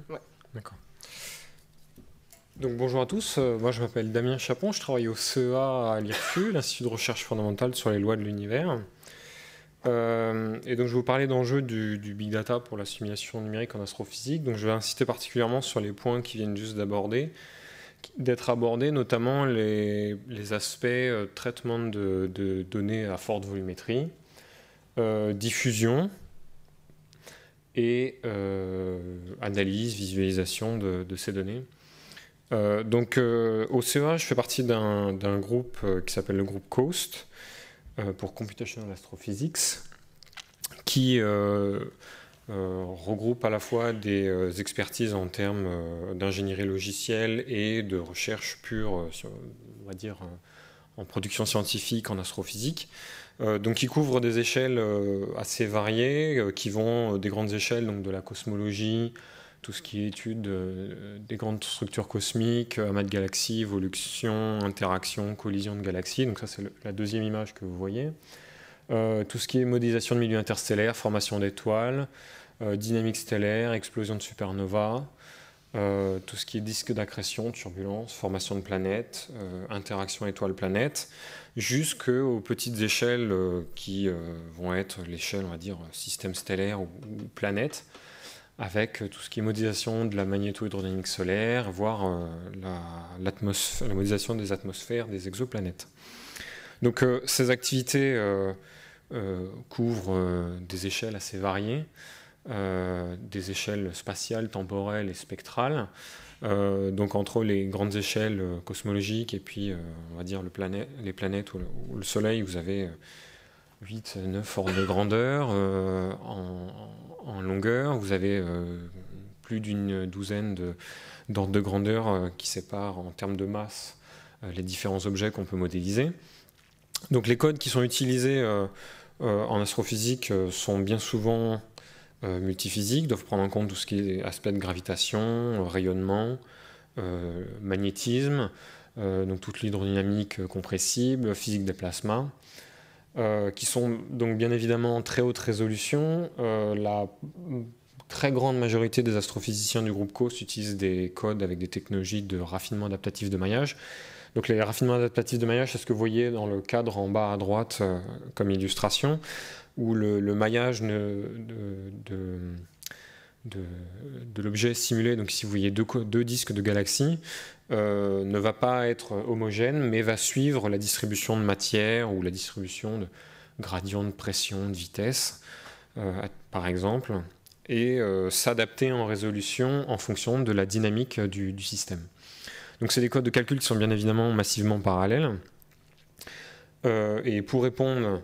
Ouais. D'accord. Donc bonjour à tous, moi je m'appelle Damien Chapon, je travaille au CEA à l'IRFU, l'Institut de recherche fondamentale sur les lois de l'univers. Et donc je vais vous parler d'enjeux du big data pour la simulation numérique en astrophysique. Donc je vais insister particulièrement sur les points qui viennent juste d'être abordés, notamment les aspects traitement de données à forte volumétrie, diffusion et analyse, visualisation de ces données. Au CEA, je fais partie d'un groupe qui s'appelle le groupe COAST pour Computational Astrophysics, qui regroupe à la fois des expertises en termes d'ingénierie logicielle et de recherche pure, on va dire, en production scientifique en astrophysique. Donc, ils couvrent des échelles assez variées, qui vont des grandes échelles, donc de la cosmologie, tout ce qui est étude des grandes structures cosmiques, amas de galaxies, évolution, interaction, collision de galaxies. Donc ça, c'est la deuxième image que vous voyez. Tout ce qui est modélisation de milieux interstellaires, formation d'étoiles, dynamique stellaire, explosion de supernovas, tout ce qui est disque d'accrétion, turbulence, formation de planètes, interaction étoile-planète, jusqu'aux petites échelles qui vont être l'échelle, on va dire, système stellaire ou planète, avec tout ce qui est modélisation de la magnéto-hydrodynamique solaire, voire la modélisation des atmosphères des exoplanètes. Donc ces activités couvrent des échelles assez variées, des échelles spatiales, temporelles et spectrales. Donc entre les grandes échelles cosmologiques et puis on va dire les planètes ou le Soleil, vous avez 8, 9 ordres de grandeur en longueur. Vous avez plus d'une douzaine d'ordres de grandeur qui séparent en termes de masse les différents objets qu'on peut modéliser. Donc les codes qui sont utilisés en astrophysique sont bien souvent multiphysiques, doivent prendre en compte tout ce qui est aspect de gravitation, rayonnement, magnétisme, donc toute l'hydrodynamique compressible, physique des plasmas. Qui sont donc bien évidemment en très haute résolution. La très grande majorité des astrophysiciens du groupe COAST utilisent des codes avec des technologies de raffinement adaptatif de maillage. Donc les raffinements adaptatifs de maillage, c'est ce que vous voyez dans le cadre en bas à droite comme illustration, où le maillage de l'objet simulé, donc si vous voyez deux disques de galaxies, ne va pas être homogène, mais va suivre la distribution de matière ou la distribution de gradients de pression, de vitesse, par exemple, et s'adapter en résolution en fonction de la dynamique du système. Donc c'est des codes de calcul qui sont bien évidemment massivement parallèles. Et pour répondre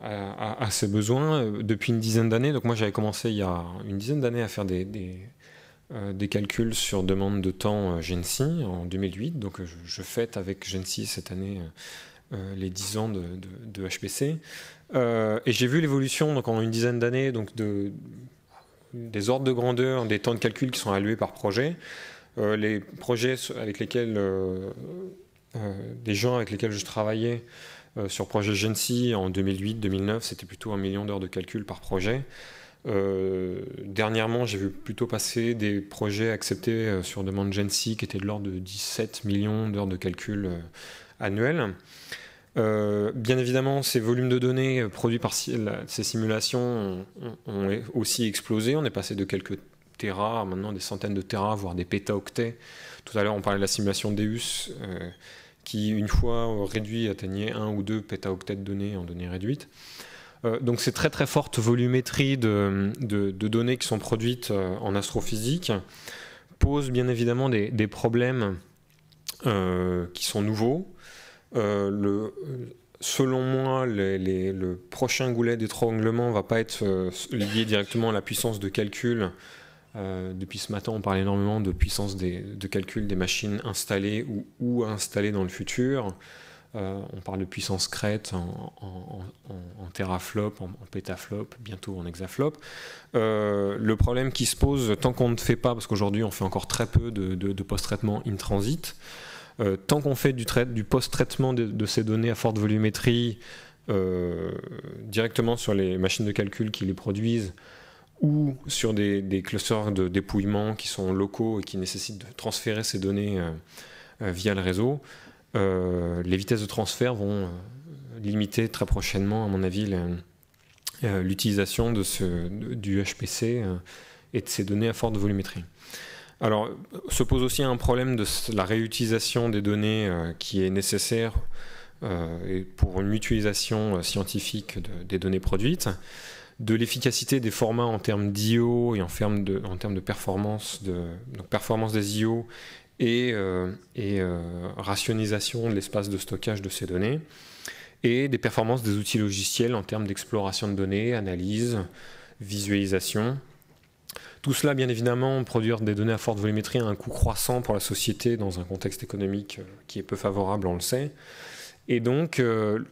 à ces besoins, depuis une dizaine d'années, donc moi j'avais commencé il y a une dizaine d'années à faire des calculs sur demande de temps GENSI en 2008. Donc je fête avec GENSI cette année les 10 ans de HPC. Et j'ai vu l'évolution donc, en une dizaine d'années des ordres de grandeur, des temps de calcul qui sont alloués par projet. Les projets avec lesquels des gens avec lesquels je travaillais sur projet GENSI en 2008-2009, c'était plutôt 1 million d'heures de calcul par projet. Dernièrement, j'ai vu plutôt passer des projets acceptés sur demande GENSI qui étaient de l'ordre de 17 millions d'heures de calcul annuelles. Bien évidemment, ces volumes de données produits par ces simulations ont aussi explosé. On est passé de quelques téras, maintenant des centaines de téras, voire des pétaoctets. Tout à l'heure, on parlait de la simulation Deus, qui, une fois réduit, atteignait 1 ou 2 pétaoctets de données en données réduites. Donc c'est très très forte volumétrie de données qui sont produites en astrophysique, pose bien évidemment des problèmes qui sont nouveaux. Selon moi, le prochain goulet d'étranglement ne va pas être lié directement à la puissance de calcul. Depuis ce matin, on parle énormément de puissance de calcul des machines installées ou installées dans le futur. On parle de puissance crête en teraflop, en pétaflop, bientôt en hexaflop. Le problème qui se pose, tant qu'on ne fait pas, parce qu'aujourd'hui on fait encore très peu de post-traitement in transit, tant qu'on fait du post-traitement de ces données à forte volumétrie directement sur les machines de calcul qui les produisent, ou sur des clusters de dépouillement qui sont locaux et qui nécessitent de transférer ces données via le réseau, les vitesses de transfert vont limiter très prochainement, à mon avis, l'utilisation du HPC et de ces données à forte volumétrie. Alors, se pose aussi un problème de la réutilisation des données qui est nécessaire pour une mutualisation scientifique des données produites, de l'efficacité des formats en termes d'IO et en termes de performance, donc performance des IO et rationalisation de l'espace de stockage de ces données, et des performances des outils logiciels en termes d'exploration de données, analyse, visualisation. Tout cela, bien évidemment, produire des données à forte volumétrie a un coût croissant pour la société dans un contexte économique qui est peu favorable, on le sait. Et donc,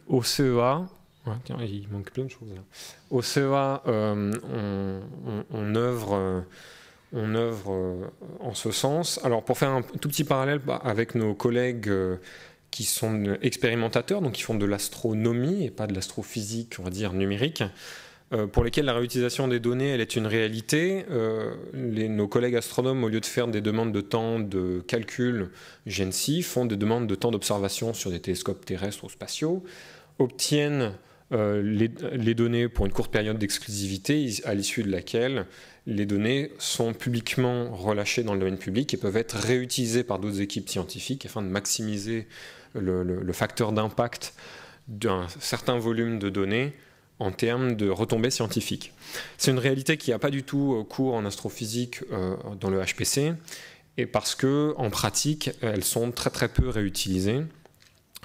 au CEA, tiens, il manque plein de choses là. Au CEA, on œuvre en ce sens. Alors, pour faire un tout petit parallèle avec nos collègues qui sont expérimentateurs, donc qui font de l'astronomie et pas de l'astrophysique, on va dire, numérique, pour lesquels la réutilisation des données, elle est une réalité. Nos collègues astronomes, au lieu de faire des demandes de temps de calcul GENSI, font des demandes de temps d'observation sur des télescopes terrestres ou spatiaux, obtiennent les données pour une courte période d'exclusivité, à l'issue de laquelle les données sont publiquement relâchées dans le domaine public et peuvent être réutilisées par d'autres équipes scientifiques afin de maximiser le facteur d'impact d'un certain volume de données en termes de retombées scientifiques. C'est une réalité qui n'a pas du tout cours en astrophysique dans le HPC, et parce qu'en pratique, elles sont très très peu réutilisées.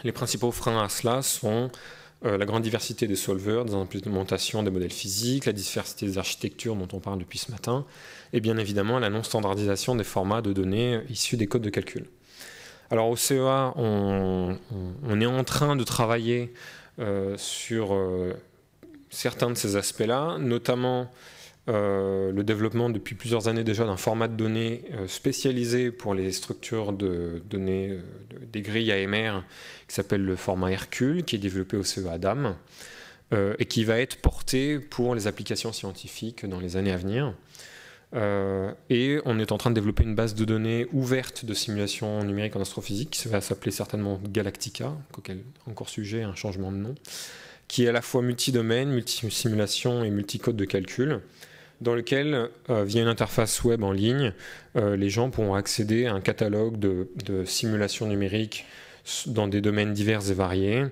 Les principaux freins à cela sont la grande diversité des solvers, des implémentations des modèles physiques, la diversité des architectures dont on parle depuis ce matin, et bien évidemment la non-standardisation des formats de données issus des codes de calcul. Alors au CEA, on est en train de travailler sur certains de ces aspects-là, notamment le développement depuis plusieurs années déjà d'un format de données spécialisé pour les structures de données des grilles AMR qui s'appelle le format Hercule, qui est développé au CEA DAM et qui va être porté pour les applications scientifiques dans les années à venir. Et on est en train de développer une base de données ouverte de simulation numérique en astrophysique qui va s'appeler certainement Galactica, encore sujet à un changement de nom, qui est à la fois multi-domaine, multi-simulation et multi-code de calcul, dans lequel, via une interface web en ligne, les gens pourront accéder à un catalogue de simulations numériques dans des domaines divers et variés,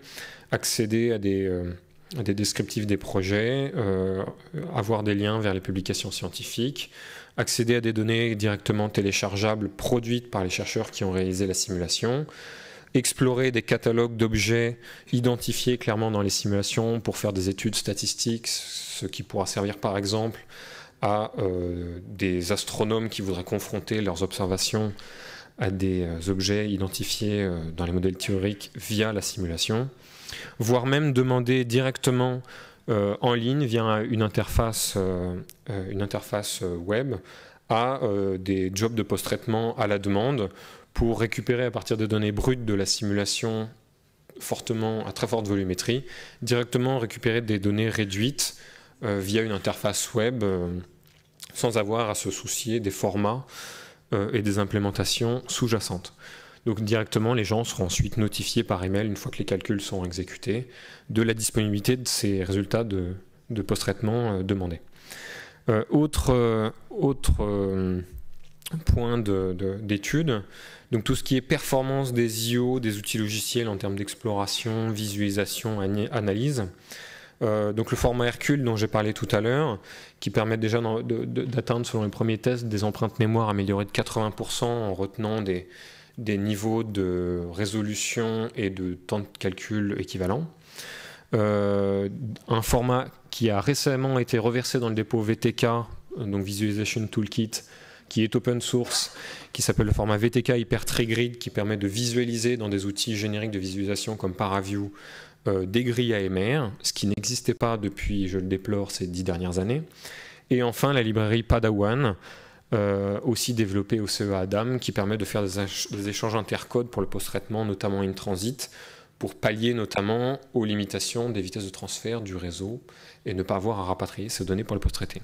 accéder à des descriptifs des projets, avoir des liens vers les publications scientifiques, accéder à des données directement téléchargeables produites par les chercheurs qui ont réalisé la simulation, explorer des catalogues d'objets identifiés clairement dans les simulations pour faire des études statistiques, ce qui pourra servir par exemple à des astronomes qui voudraient confronter leurs observations à des objets identifiés dans les modèles théoriques via la simulation, voire même demander directement en ligne via une interface web à des jobs de post-traitement à la demande pour récupérer à partir des données brutes de la simulation à très forte volumétrie, directement récupérer des données réduites via une interface web sans avoir à se soucier des formats et des implémentations sous-jacentes. Donc directement, les gens seront ensuite notifiés par email, une fois que les calculs sont exécutés, de la disponibilité de ces résultats de post-traitement demandés. Autre point d'étude, donc tout ce qui est performance des IO, des outils logiciels en termes d'exploration, visualisation, analyse. Donc le format Hercule dont j'ai parlé tout à l'heure, qui permet déjà d'atteindre, selon les premiers tests, des empreintes mémoire améliorées de 80% en retenant des niveaux de résolution et de temps de calcul équivalents. Un format qui a récemment été reversé dans le dépôt VTK, donc Visualization Toolkit, qui est open source, qui s'appelle le format VTK Hyper-Tree-Grid, qui permet de visualiser dans des outils génériques de visualisation comme Paraview des grilles AMR, ce qui n'existait pas depuis, je le déplore, ces 10 dernières années. Et enfin, la librairie Padawan, aussi développée au CEA DAM, qui permet de faire des échanges intercodes pour le post-traitement, notamment in transit, pour pallier notamment aux limitations des vitesses de transfert du réseau et ne pas avoir à rapatrier ces données pour le post-traiter.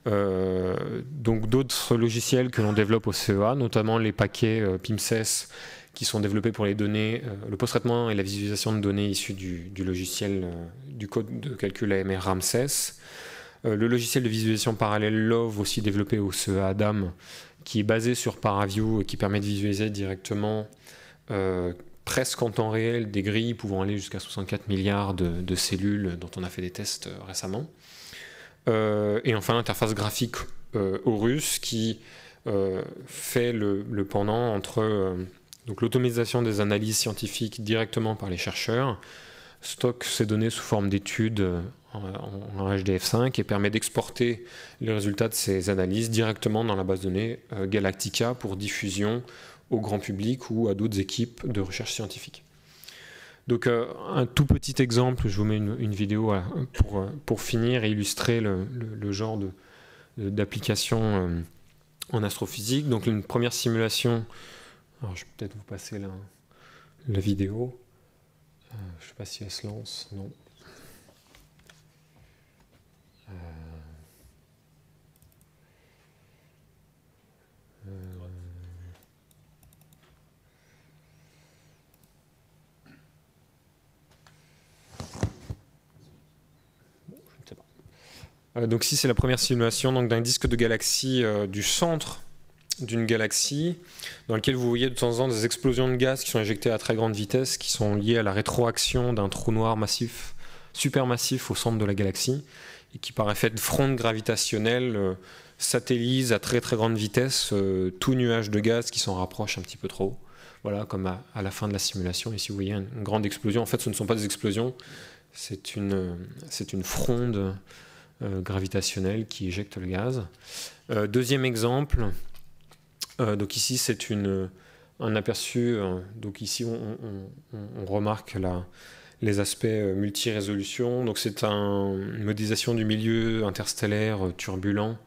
Donc d'autres logiciels que l'on développe au CEA, notamment les paquets PIMSES qui sont développés pour les données, le post-traitement et la visualisation de données issues du logiciel du code de calcul AMR Ramsès. Le logiciel de visualisation parallèle Love, aussi développé au CEA Adam, qui est basé sur ParaView et qui permet de visualiser directement presque en temps réel des grilles pouvant aller jusqu'à 64 milliards de cellules dont on a fait des tests récemment. Et enfin l'interface graphique Horus qui fait le pendant entre donc l'automatisation des analyses scientifiques directement par les chercheurs, stocke ces données sous forme d'études en HDF5 et permet d'exporter les résultats de ces analyses directement dans la base de données Galactica pour diffusion au grand public ou à d'autres équipes de recherche scientifique. Donc un tout petit exemple, je vous mets une vidéo pour finir et illustrer le genre d'application en astrophysique. Donc une première simulation, alors je vais peut-être vous passer la vidéo, je ne sais pas si elle se lance, non. Donc ici c'est la première simulation d'un disque de galaxie du centre d'une galaxie dans lequel vous voyez de temps en temps des explosions de gaz qui sont injectées à très grande vitesse qui sont liées à la rétroaction d'un trou noir massif, supermassif au centre de la galaxie et qui par effet de fronde gravitationnelle satellise à très très grande vitesse tout nuage de gaz qui s'en rapproche un petit peu trop. Voilà, comme à la fin de la simulation. Ici vous voyez une grande explosion. En fait ce ne sont pas des explosions, c'est une fronde gravitationnelle qui éjecte le gaz. Deuxième exemple, donc ici c'est un aperçu, donc ici on remarque les aspects multi-résolution, donc c'est une modélisation du milieu interstellaire turbulent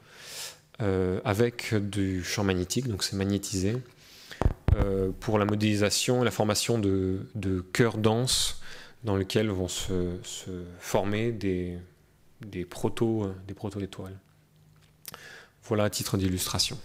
avec du champ magnétique, donc c'est magnétisé, pour la modélisation et la formation de cœurs denses dans lesquels vont se former des proto-étoiles. Voilà à titre d'illustration.